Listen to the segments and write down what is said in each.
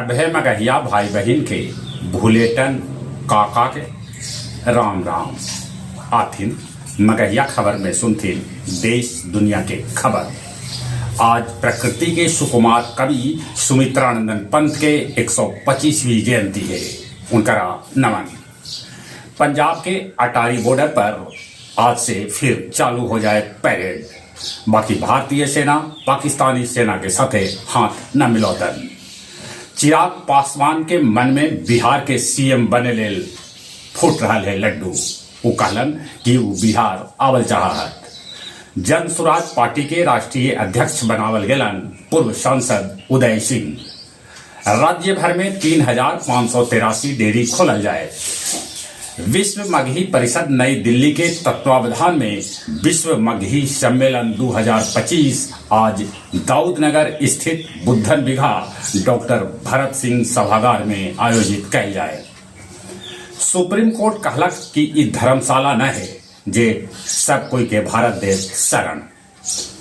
सभे मगहिया भाई बहन के भूलेटन काका के राम राम। आथिन मगहिया खबर में सुनथिन देश दुनिया के खबर। आज प्रकृति के सुकुमार कवि सुमित्रानंदन पंत के 125वीं जयंती है। उनका नमन। पंजाब के अटारी बॉर्डर पर आज से फिर चालू हो जाए परेड। बाकी भारतीय सेना पाकिस्तानी सेना के साथे हाथ न मिलौतन। चिराग पासवान के मन में बिहार के सीएम बने लेल फूट रहा है लड्डू। वो कहलन कि वो बिहार आवल चाहत। जन स्वराज पार्टी के राष्ट्रीय अध्यक्ष बनावल गेलन पूर्व सांसद उदय सिंह। राज्य भर में 3583 डेयरी खोलल जाए। विश्व मगही परिषद नई दिल्ली के तत्वावधान में विश्व मगही सम्मेलन 2025 आज दाऊदनगर स्थित बुद्धन बिघा डॉक्टर भरत सिंह सभागार में आयोजित कल जाए। सुप्रीम कोर्ट कहलक कि ई धर्मशाला न है जे सब कोई के भारत देश शरण।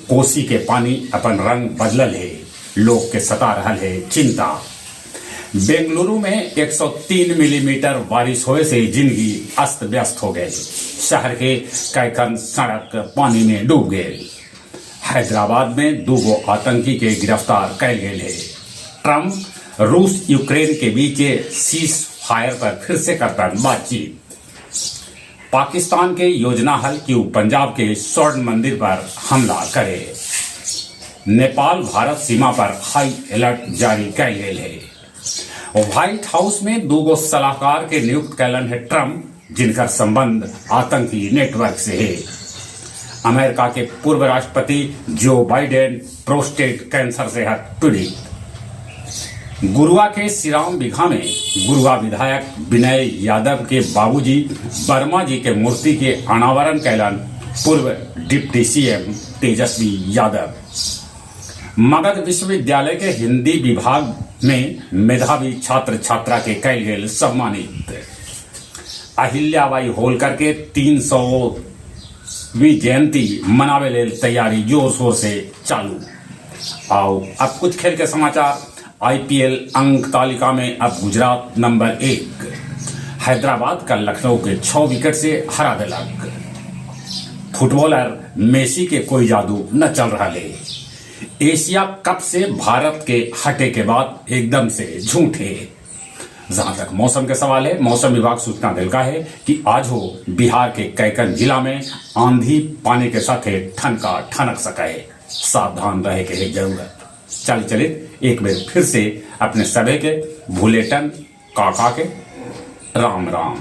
कोसी के पानी अपन रंग बदलल है, लोग के सता रहल है चिंता। बेंगलुरु में 103 मिलीमीटर बारिश होने से जिंदगी अस्त व्यस्त हो गई। शहर के कई सड़क पानी में डूब गए। हैदराबाद में 2 आतंकी के गिरफ्तार कल गए है। ट्रंप रूस यूक्रेन के बीच सीज फायर पर फिर से करता बातचीत। पाकिस्तान के योजना हल कि पंजाब के स्वर्ण मंदिर पर हमला करे। नेपाल भारत सीमा पर हाई अलर्ट जारी कल गए है। व्हाइट हाउस में 2 सलाहकार के नियुक्त कैलन है ट्रंप, जिनका संबंध आतंकी नेटवर्क से है। अमेरिका के पूर्व राष्ट्रपति जो बाइडेन प्रोस्टेट कैंसर से पीड़ित। गुरुआ के श्रीराम बिघा में गुरुआ विधायक विनय यादव के बाबूजी वर्मा जी के मूर्ति के अनावरण कैलन पूर्व डिप्टी सीएम तेजस्वी यादव। मगध विश्वविद्यालय के हिंदी विभाग में मेधावी छात्र छात्रा के कल गेल सम्मानित। अहिल्याबाई होलकर के 300वीं जयंती मनावे लेल तैयारी जोर शोर से चालू। आओ अब कुछ खेल के समाचार। आईपीएल अंक तालिका में अब गुजरात नंबर 1। हैदराबाद का लखनऊ के 6 विकेट से हरा दिलक। फुटबॉलर मेसी के कोई जादू न चल रहा है। एशिया कप से भारत के हटे के बाद एकदम से झूठे। जहां तक मौसम के सवाल है, मौसम विभाग सूचना दिलका है कि आज हो बिहार के कैकन जिला में आंधी पानी के साथ ठनका ठनक सके। सावधान रहे के है जरूरत। चलित एक बार फिर से अपने सभी के भूलेटन काका के राम राम।